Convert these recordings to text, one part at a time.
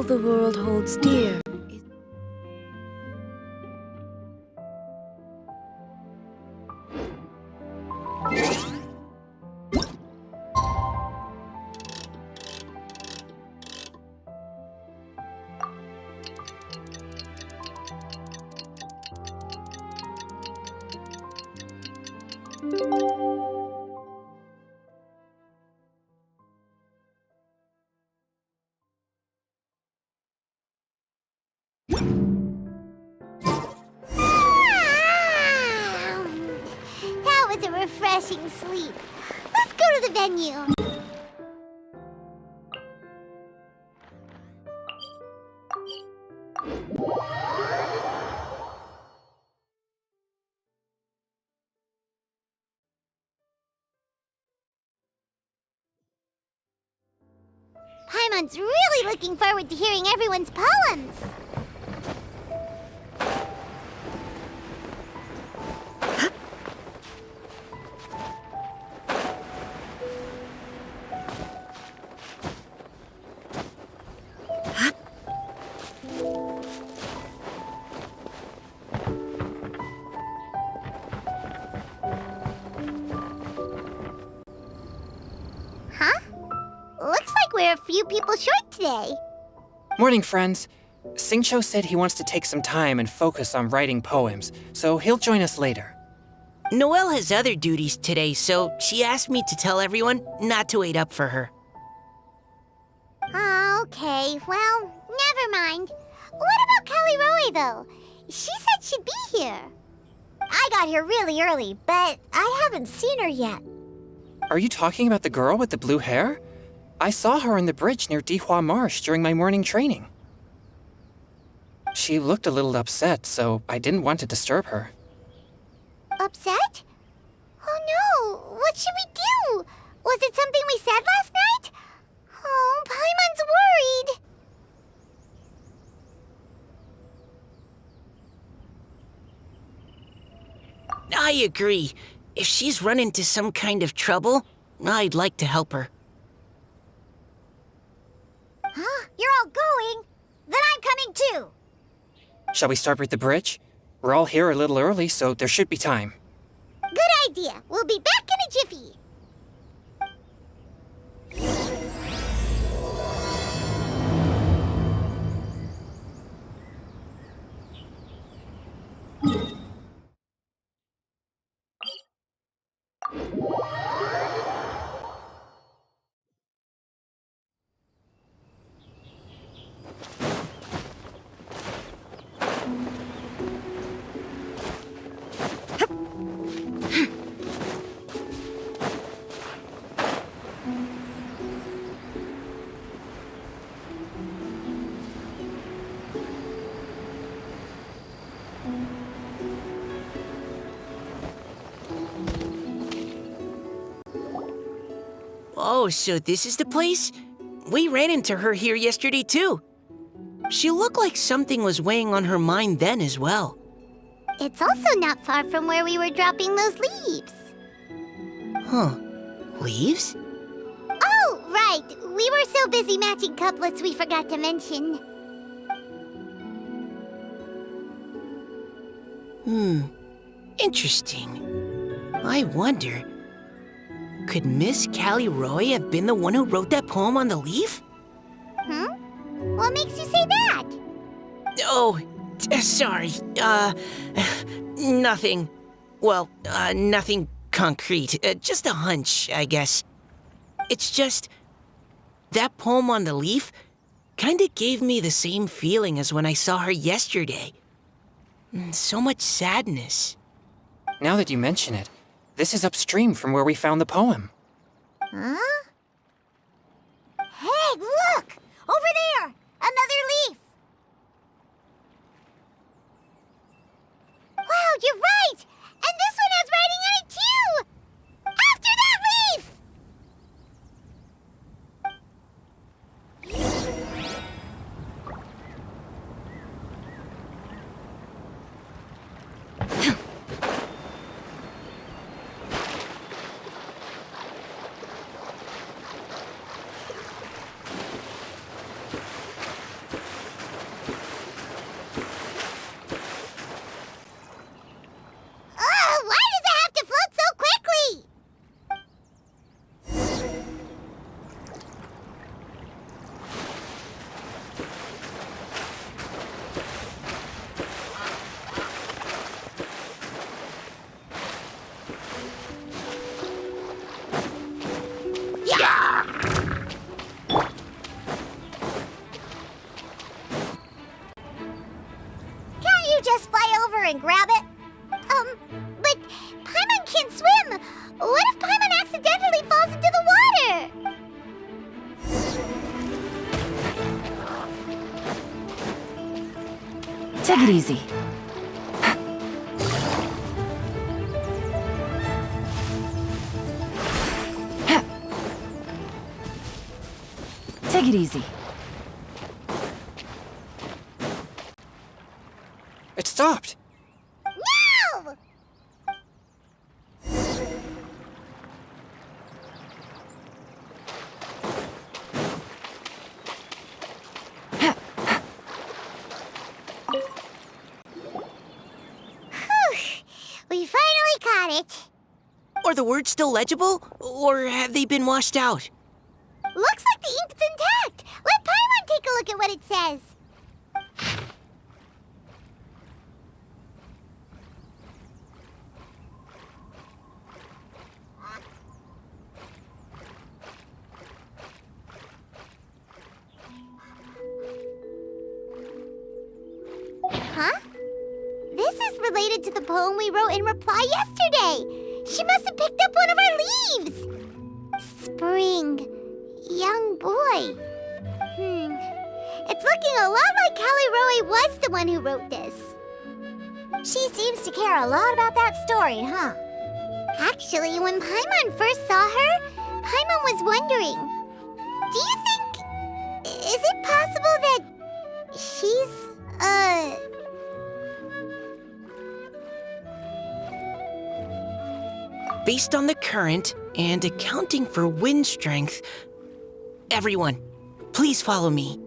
the world holds dear. That was a refreshing sleep. Let's go to the venue. Paimon's really looking forward to hearing everyone's poems. Huh? Looks like we're a few people short today. Morning, friends. Singcho said he wants to take some time and focus on writing poems, so he'll join us later. Noelle has other duties today, so she asked me to tell everyone not to wait up for her. Okay, well, never mind. What about Callirhoe, though? She said she'd be here. I got here really early, but I haven't seen her yet. Are you talking about the girl with the blue hair? I saw her on the bridge near Dihua Marsh during my morning training. She looked a little upset, so I didn't want to disturb her. Upset? Oh no, what should we do? Was it something we said last night? Oh, Paimon's worried. I agree. If she's run into some kind of trouble, I'd like to help her. Huh? You're all going? Then I'm coming too. Shall we start with the bridge? We're all here a little early, so there should be time. Good idea. We'll be back in a jiffy. Oh, so this is the place? We ran into her here yesterday, too. She looked like something was weighing on her mind then as well. It's also not far from where we were dropping those leaves. Huh. Leaves? Oh, right. We were so busy matching couplets we forgot to mention. Interesting. I wonder, could Miss Callirhoe have been the one who wrote that poem on the leaf? Hmm? What makes you say that? Oh, sorry. Nothing. Well, nothing concrete. Just a hunch, I guess. It's just, that poem on the leaf kinda gave me the same feeling as when I saw her yesterday. So much sadness. Now that you mention it, this is upstream from where we found the poem. Huh? Hey, look! Over there! Another leaf! Wow, you're right! And this one has writing on it too! After that leaf! But Paimon can't swim! What if Paimon accidentally falls into the water? Take it easy. Take it easy. It stopped. No! We finally caught it. Are the words still legible, or have they been washed out? Looks like the ink's intact. Let Paimon take a look at what it says. Huh? This is related to the poem we wrote in reply yesterday. She must have picked up one of our leaves. Spring. Young boy. It's looking a lot like Callirhoe was the one who wrote this. She seems to care a lot about that story, huh? Actually, when Paimon first saw her, Paimon was wondering, do you think... is it possible that she's, Based on the current and accounting for wind strength, everyone, please follow me.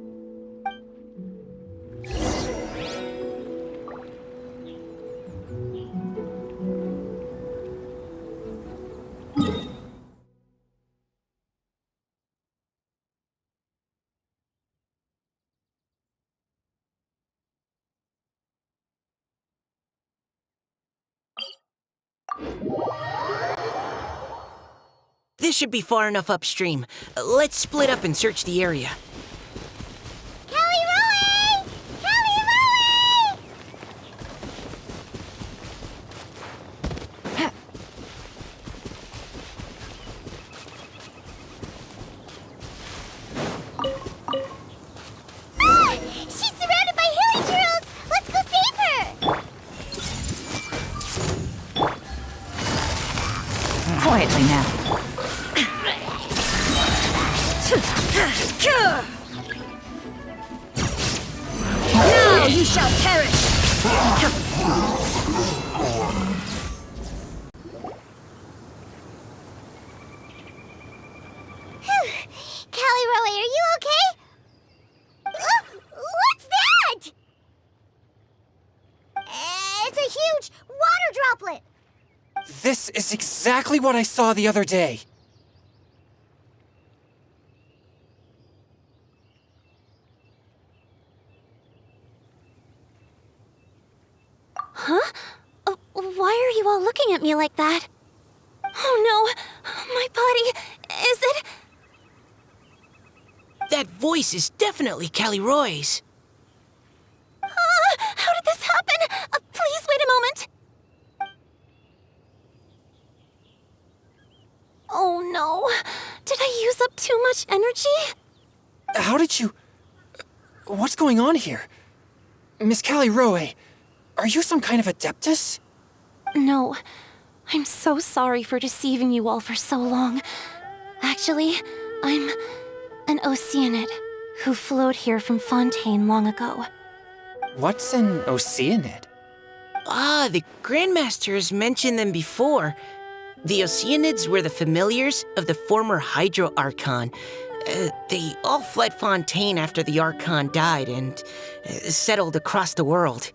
This should be far enough upstream. Let's split up and search the area. Callirhoe! Callirhoe! Ah! She's surrounded by hilly turtles! Let's go save her! Quietly now. Now you shall perish! Callirhoe, are you okay? What's that? It's a huge water droplet! This is exactly what I saw the other day. Huh? Why are you all looking at me like that? Oh no! My body... is it... That voice is definitely Callirhoe's. How did this happen? Please wait a moment. Oh no. Did I use up too much energy? How did you... What's going on here? Miss Callirhoe, are you some kind of adeptus? No. I'm so sorry for deceiving you all for so long. Actually, I'm an Oceanid who flowed here from Fontaine long ago. What's an Oceanid? Ah, the Grandmaster has mentioned them before. The Oceanids were the familiars of the former Hydro Archon. They all fled Fontaine after the Archon died and settled across the world.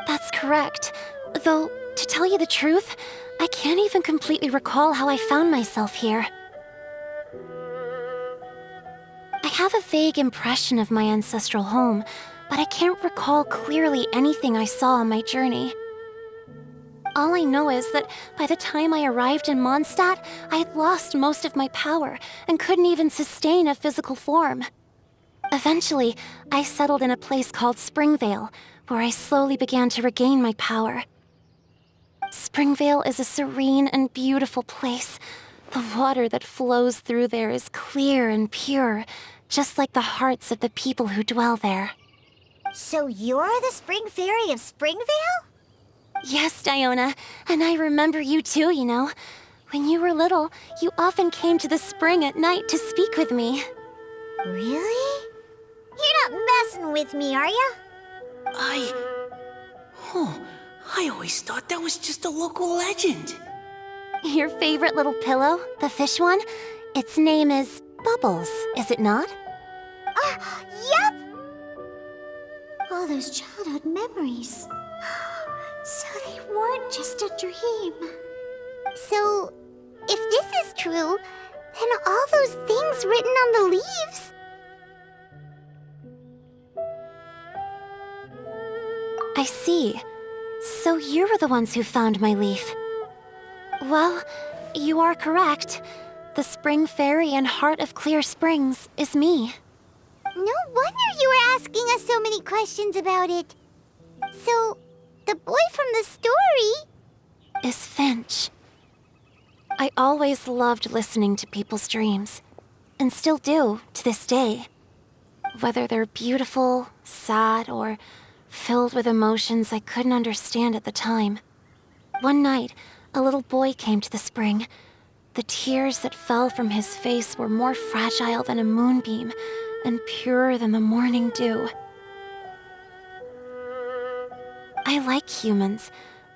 That's correct. Though, to tell you the truth, I can't even completely recall how I found myself here. I have a vague impression of my ancestral home, but I can't recall clearly anything I saw on my journey. All I know is that by the time I arrived in Mondstadt, I had lost most of my power and couldn't even sustain a physical form. Eventually, I settled in a place called Springvale, where I slowly began to regain my power. Springvale is a serene and beautiful place. The water that flows through there is clear and pure, just like the hearts of the people who dwell there. So you're the Spring Fairy of Springvale? Yes, Diona, and I remember you too, you know. When you were little, you often came to the spring at night to speak with me. Really? You're not messing with me, are ya? I always thought that was just a local legend. Your favorite little pillow, the fish one? Its name is Bubbles, is it not? Yep! All those childhood memories. So they weren't just a dream. So, if this is true, then all those things written on the leaves... I see. So you were the ones who found my leaf. Well, you are correct. The Spring Fairy and Heart of Clear Springs is me. No wonder you were asking us so many questions about it. So, the boy from the story... Is Finch. I always loved listening to people's dreams, and still do to this day. Whether they're beautiful, sad, or filled with emotions I couldn't understand at the time. One night, a little boy came to the spring. The tears that fell from his face were more fragile than a moonbeam and purer than the morning dew. I like humans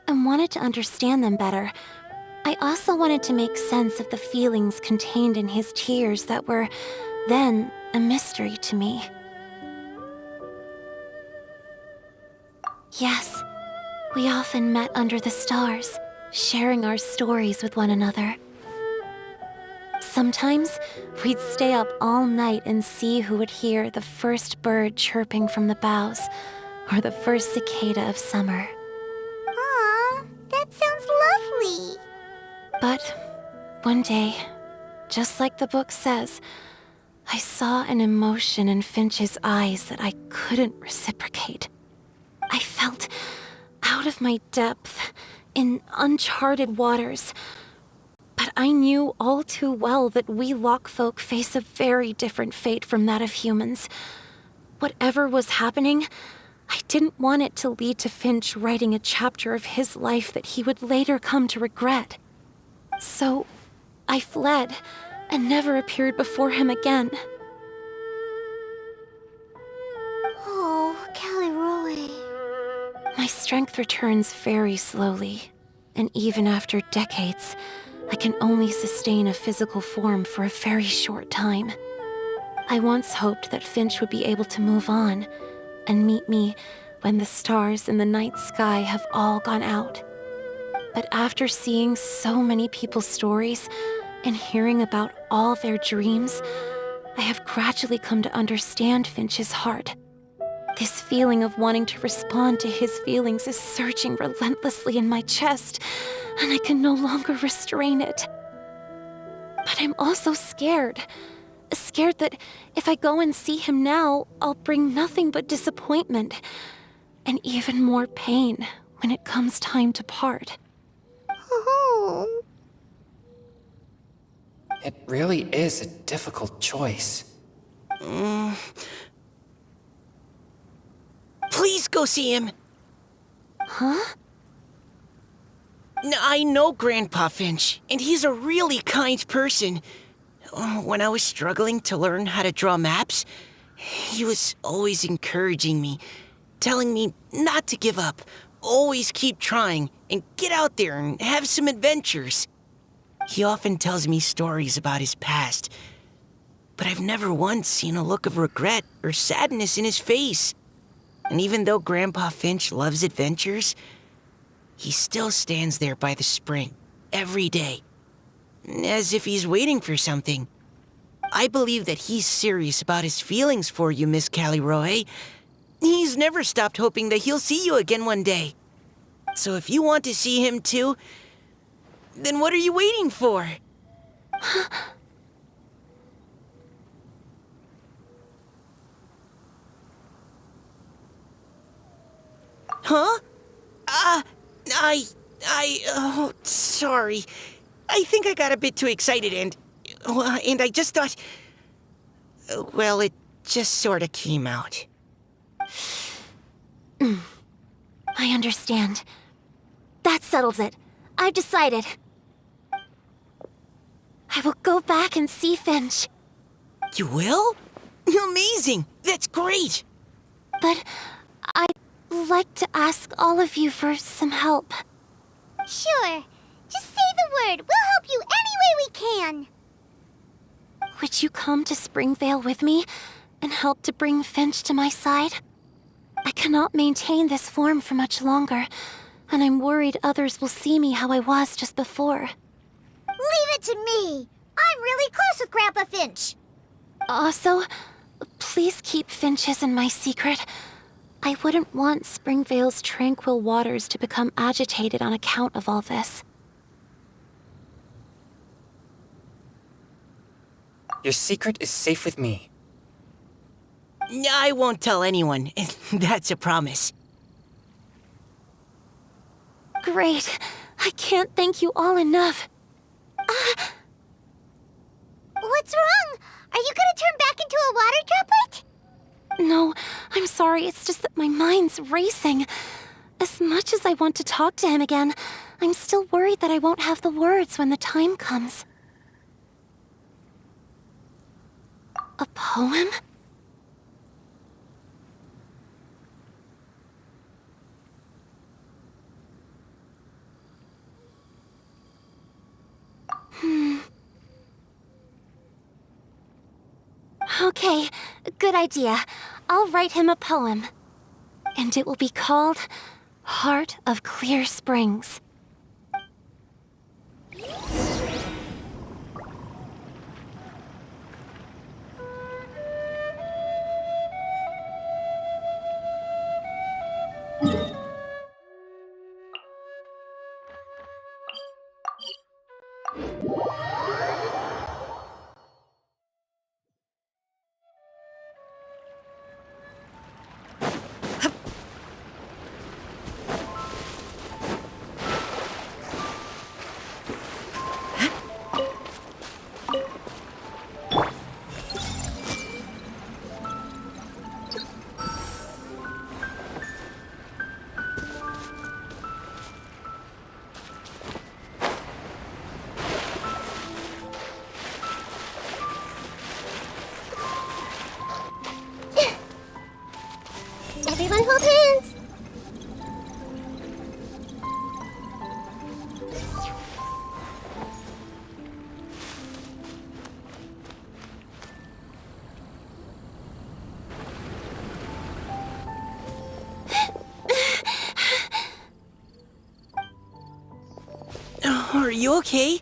and wanted to understand them better. I also wanted to make sense of the feelings contained in his tears that were, then, a mystery to me. Yes, we often met under the stars, sharing our stories with one another. Sometimes, we'd stay up all night and see who would hear the first bird chirping from the boughs, or the first cicada of summer. Aw, that sounds lovely. But one day, just like the book says, I saw an emotion in Finch's eyes that I couldn't reciprocate. I felt out of my depth, in uncharted waters. But I knew all too well that we Lockfolk face a very different fate from that of humans. Whatever was happening, I didn't want it to lead to Finch writing a chapter of his life that he would later come to regret. So, I fled, and never appeared before him again. Oh, Callirhoe. My strength returns very slowly, and even after decades, I can only sustain a physical form for a very short time. I once hoped that Finch would be able to move on and meet me when the stars in the night sky have all gone out. But after seeing so many people's stories and hearing about all their dreams, I have gradually come to understand Finch's heart. This feeling of wanting to respond to his feelings is surging relentlessly in my chest, and I can no longer restrain it. But I'm also scared. Scared that if I go and see him now, I'll bring nothing but disappointment, and even more pain when it comes time to part. Oh. It really is a difficult choice. Please go see him. Huh? I know Grandpa Finch, and he's a really kind person. When I was struggling to learn how to draw maps, he was always encouraging me, telling me not to give up, always keep trying, and get out there and have some adventures. He often tells me stories about his past, but I've never once seen a look of regret or sadness in his face. And even though Grandpa Finch loves adventures, he still stands there by the spring, every day, as if he's waiting for something. I believe that he's serious about his feelings for you, Miss Callirhoe. He's never stopped hoping that he'll see you again one day. So if you want to see him too, then what are you waiting for? Huh? Oh, sorry. I think I got a bit too excited and I just thought... Well, it just sort of came out. I understand. That settles it. I've decided. I will go back and see Finch. You will? Amazing! That's great! But I'd like to ask all of you for some help. Sure. Just say the word. We'll help you any way we can. Would you come to Springvale with me and help to bring Finch to my side? I cannot maintain this form for much longer, and I'm worried others will see me how I was just before. Leave it to me. I'm really close with Grandpa Finch. Also, please keep Finch's in my secret. I wouldn't want Springvale's tranquil waters to become agitated on account of all this. Your secret is safe with me. I won't tell anyone. That's a promise. Great. I can't thank you all enough. What's wrong? Are you gonna turn back into a water droplet? No, I'm sorry. It's just that my mind's racing. As much as I want to talk to him again, I'm still worried that I won't have the words when the time comes. A poem? Okay, good idea. I'll write him a poem. And it will be called Heart of Clear Springs. Everyone hold hands. Are you okay?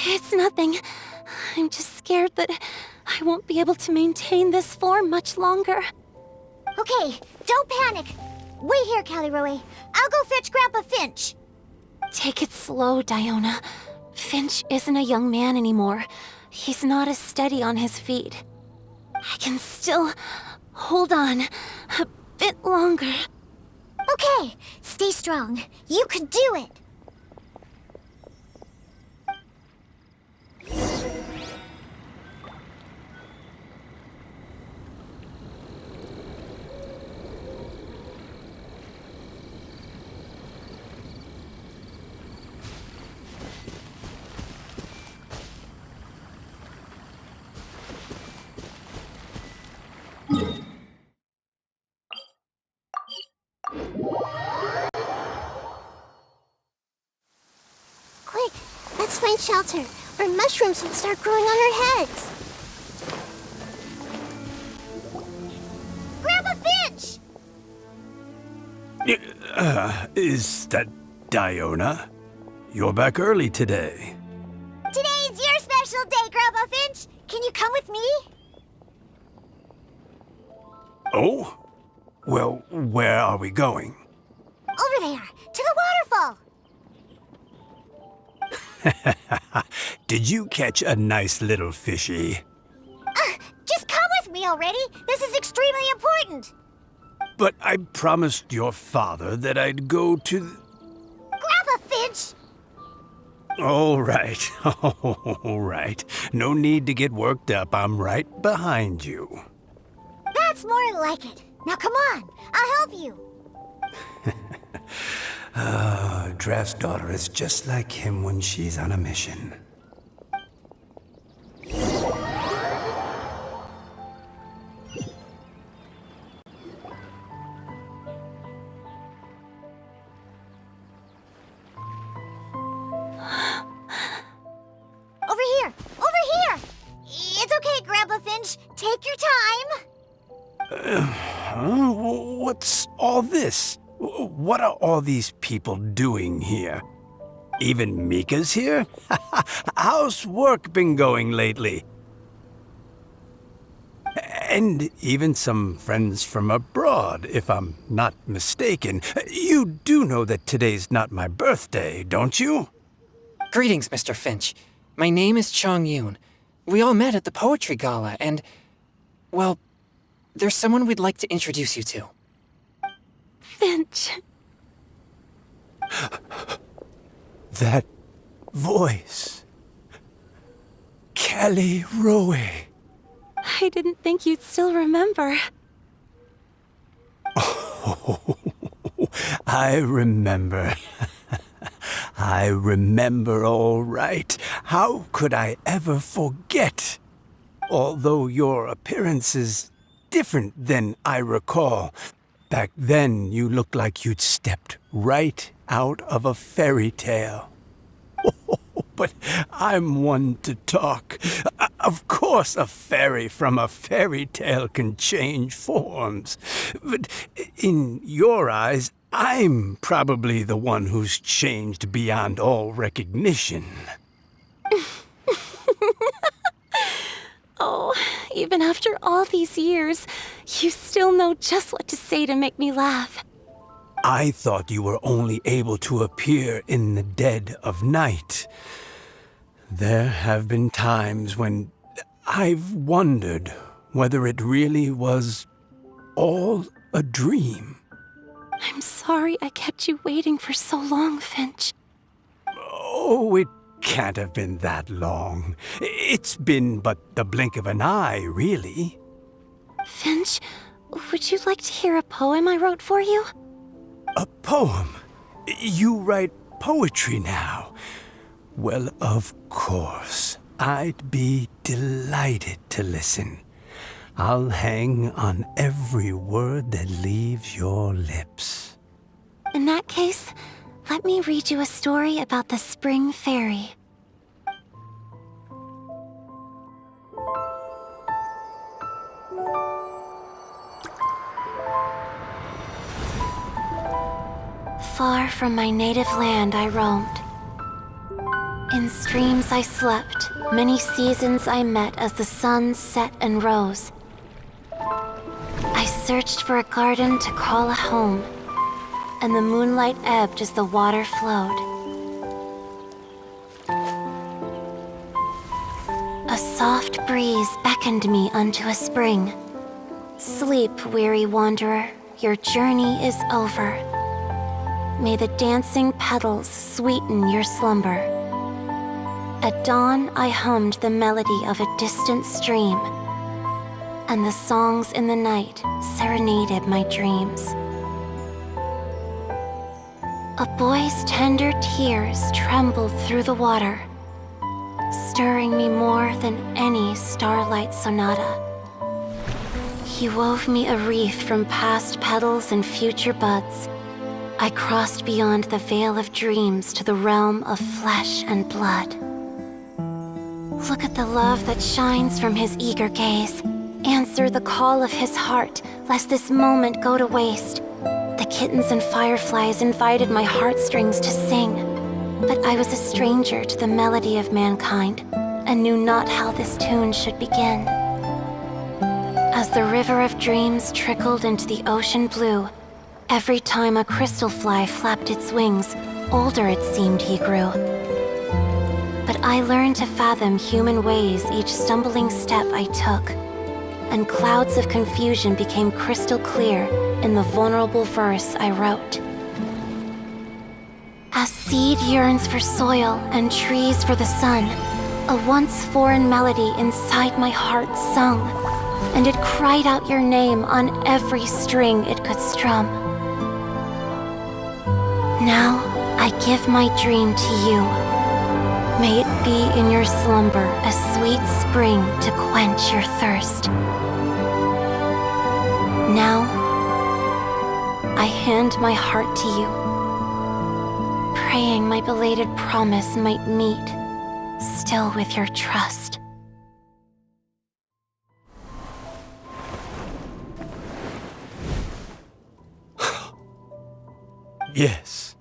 It's nothing. I'm just scared that I won't be able to maintain this form much longer. Okay, don't panic. Wait here, Callirhoe. I'll go fetch Grandpa Finch. Take it slow, Diona. Finch isn't a young man anymore. He's not as steady on his feet. I can still hold on a bit longer. Okay, stay strong. You can do it. Quick, let's find shelter, or mushrooms will start growing on our heads. Grandpa Finch! Is that Diona? You're back early today. Today's your special day, Grandpa Finch. Can you come with me? Oh? Well, where are we going? Over there, to the waterfall. Did you catch a nice little fishy? Just come with me already. This is extremely important. but I promised your father that I'd go to... Grandpa Finch! All right, all right. No need to get worked up. I'm right behind you. That's more like it. Now come on, I'll help you. Draft's daughter is just like him when she's on a mission. Over here! Over here! It's okay, Grandpa Finch. Take your time. Huh? What's all this? What are all these people doing here? Even Mika's here? How's work been going lately? And even some friends from abroad, if I'm not mistaken. You do know that today's not my birthday, don't you? Greetings, Mr. Finch. My name is Chong Yoon. We all met at the poetry gala, and, well, there's someone we'd like to introduce you to. Finch. That voice. Callirhoe. I didn't think you'd still remember. Oh, I remember. I remember all right. How could I ever forget? Although your appearance is different than I recall. Back then, you looked like you'd stepped right out of a fairy tale. But I'm one to talk. Of course, a fairy from a fairy tale can change forms. But in your eyes, I'm probably the one who's changed beyond all recognition. Oh, even after all these years, you still know just what to say to make me laugh. I thought you were only able to appear in the dead of night. There have been times when I've wondered whether it really was all a dream. I'm sorry I kept you waiting for so long, Finch. Oh, it can't have been that long. It's been but the blink of an eye, really. Finch, would you like to hear a poem I wrote for you? A poem? You write poetry now? Well, of course. I'd be delighted to listen. I'll hang on every word that leaves your lips. In that case, let me read you a story about the Spring Fairy. Far from my native land I roamed. In streams I slept, many seasons I met as the sun set and rose. I searched for a garden to call a home, and the moonlight ebbed as the water flowed. A soft breeze beckoned me unto a spring. Sleep, weary wanderer, your journey is over. May the dancing petals sweeten your slumber. At dawn, I hummed the melody of a distant stream, and the songs in the night serenaded my dreams. A boy's tender tears trembled through the water, stirring me more than any starlight sonata. He wove me a wreath from past petals and future buds. I crossed beyond the veil of dreams to the realm of flesh and blood. Look at the love that shines from his eager gaze. Answer the call of his heart, lest this moment go to waste. The kittens and fireflies invited my heartstrings to sing, but I was a stranger to the melody of mankind, and knew not how this tune should begin. As the river of dreams trickled into the ocean blue, every time a crystal fly flapped its wings, older it seemed he grew. But I learned to fathom human ways each stumbling step I took, and clouds of confusion became crystal clear in the vulnerable verse I wrote. As seed yearns for soil and trees for the sun, a once foreign melody inside my heart sung, and it cried out your name on every string it could strum. Now I give my dream to you. May it be in your slumber a sweet spring to quench your thirst. Now I hand my heart to you, praying my belated promise might meet, still with your trust. Yes.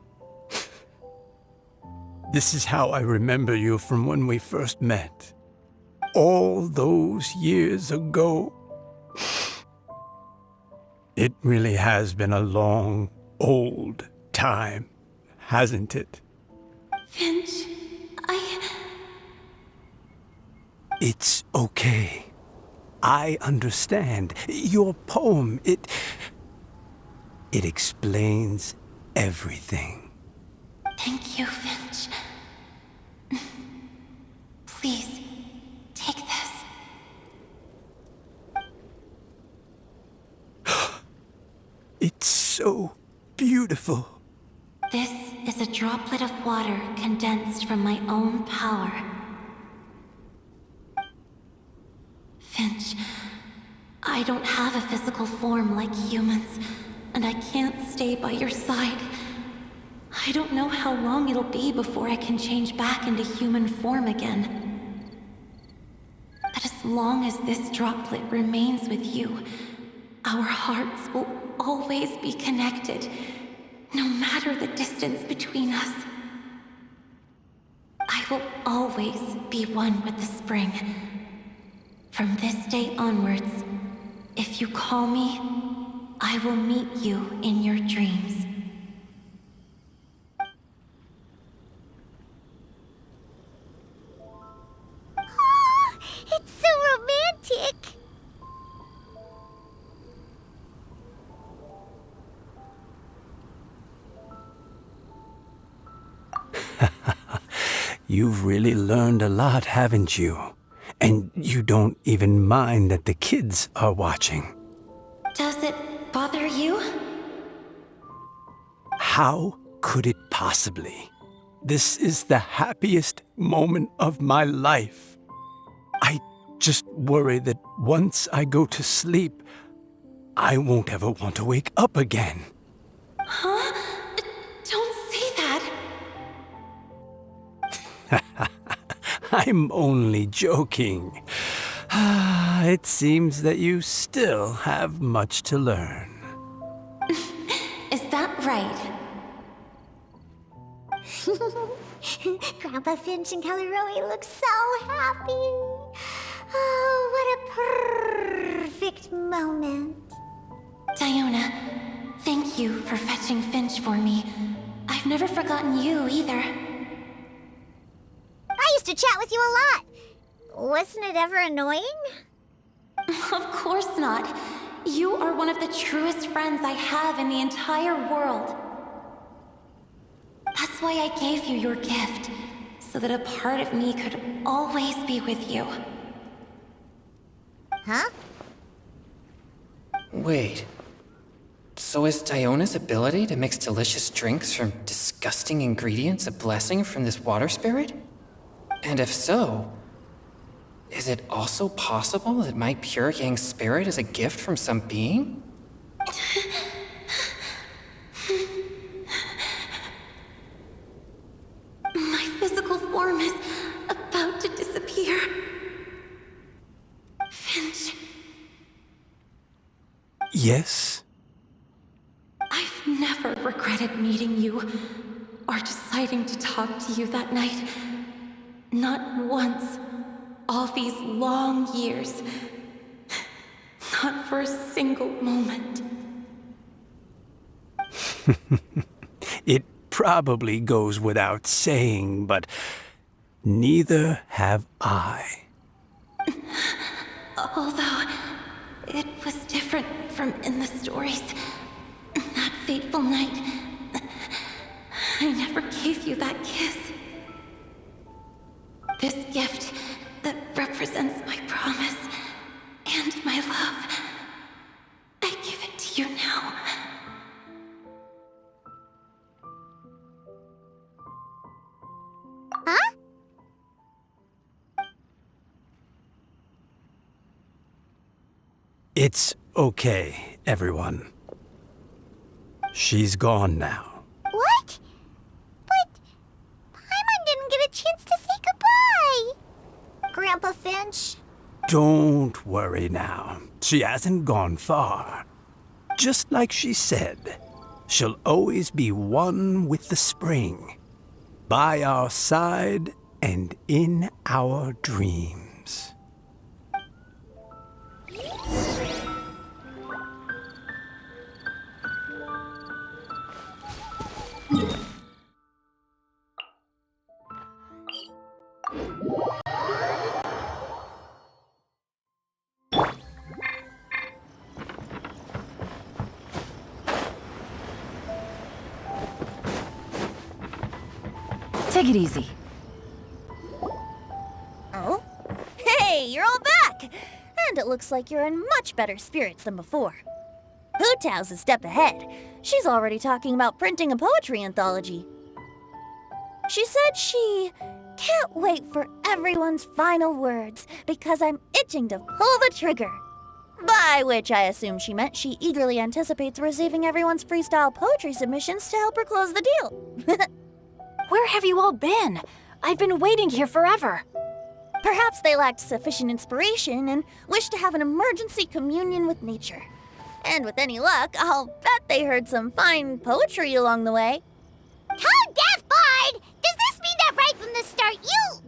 This is how I remember you from when we first met. All those years ago. It really has been a long, old time, hasn't it? Finch, It's okay. I understand. Your poem, it explains everything. Thank you, Finch. Please, take this. It's so beautiful. This is a droplet of water condensed from my own power. Finch, I don't have a physical form like humans, and I can't stay by your side. I don't know how long it'll be before I can change back into human form again. But as long as this droplet remains with you, our hearts will always be connected, no matter the distance between us. I will always be one with the spring. From this day onwards, if you call me, I will meet you in your dreams. Oh, it's so romantic. You've really learned a lot, haven't you? And you don't even mind that the kids are watching. Does it bother you? How could it possibly? This is the happiest moment of my life. I just worry that once I go to sleep, I won't ever want to wake up again. Huh? Don't say that. I'm only joking. It seems that you still have much to learn. Is that right? Grandpa Finch and Callirhoe look so happy. Oh, what a perfect moment. Diona, thank you for fetching Finch for me. I've never forgotten you either. I used to chat with you a lot. Wasn't it ever annoying? Of course not. You are one of the truest friends I have in the entire world. That's why I gave you your gift, so that a part of me could always be with you. Huh? Wait. So is Diona's ability to mix delicious drinks from disgusting ingredients a blessing from this water spirit? And if so, is it also possible that my pure yang spirit is a gift from some being? My physical form is about to disappear. Finch, Yes? I've never regretted meeting you or deciding to talk to you that night. Not once. All these long years. Not for a single moment. It probably goes without saying, but neither have I. Although, It was different from in the stories. That fateful night, I never gave you that kiss. This gift that represents my promise and my love, I give it to you now. Huh? It's okay, everyone. She's gone now. What? But Paimon didn't get a chance to say goodbye. Grandpa Finch? Don't worry now. She hasn't gone far. Just like she said, she'll always be one with the spring. By our side and in our dreams. Take it easy. Oh? Hey, you're all back! And it looks like you're in much better spirits than before. Hu Tao's a step ahead. She's already talking about printing a poetry anthology. She said she can't wait for everyone's final words because I'm itching to pull the trigger. By which I assume she meant she eagerly anticipates receiving everyone's freestyle poetry submissions to help her close the deal. Where have you all been? I've been waiting here forever. Perhaps they lacked sufficient inspiration and wished to have an emergency communion with nature. And with any luck, I'll bet they heard some fine poetry along the way. Code Death Bard! Does this mean that right from the start you...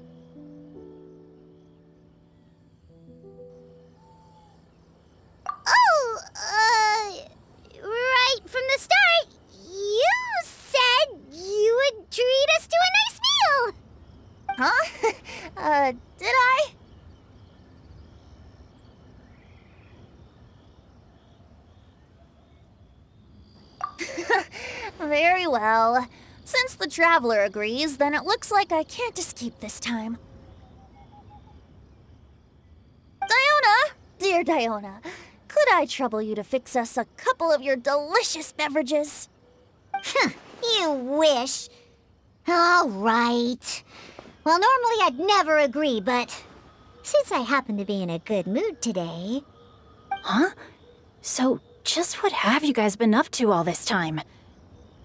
Oh, right from the start, you said you would treat us to a nice meal! Huh? Did I? Very well. Since the Traveler agrees, then it looks like I can't escape this time. Diona! Dear Diona, could I trouble you to fix us a couple of your delicious beverages? You wish. All right. Well, normally I'd never agree, but since I happen to be in a good mood today... Huh? So, just what have you guys been up to all this time?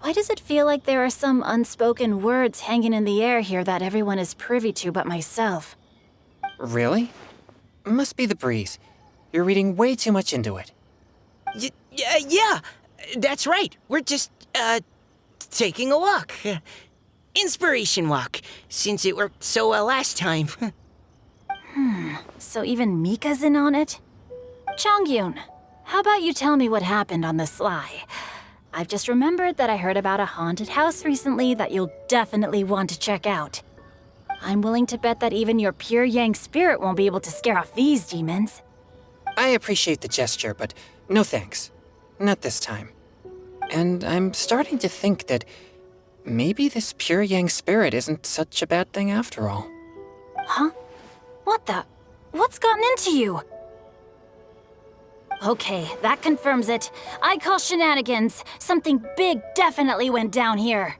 Why does it feel like there are some unspoken words hanging in the air here that everyone is privy to but myself? Really? Must be the breeze. You're reading way too much into it. Yeah, that's right. We're just, taking a walk. Inspiration walk, since it worked so well last time. So even Mika's in on it? Chongyun, how about you tell me what happened on the sly? I've just remembered that I heard about a haunted house recently that you'll definitely want to check out. I'm willing to bet that even your pure Yang spirit won't be able to scare off these demons. I appreciate the gesture, but no thanks. Not this time. And I'm starting to think that maybe this pure Yang spirit isn't such a bad thing after all. Huh? What the? What's gotten into you? Okay, that confirms it. I call shenanigans. Something big definitely went down here.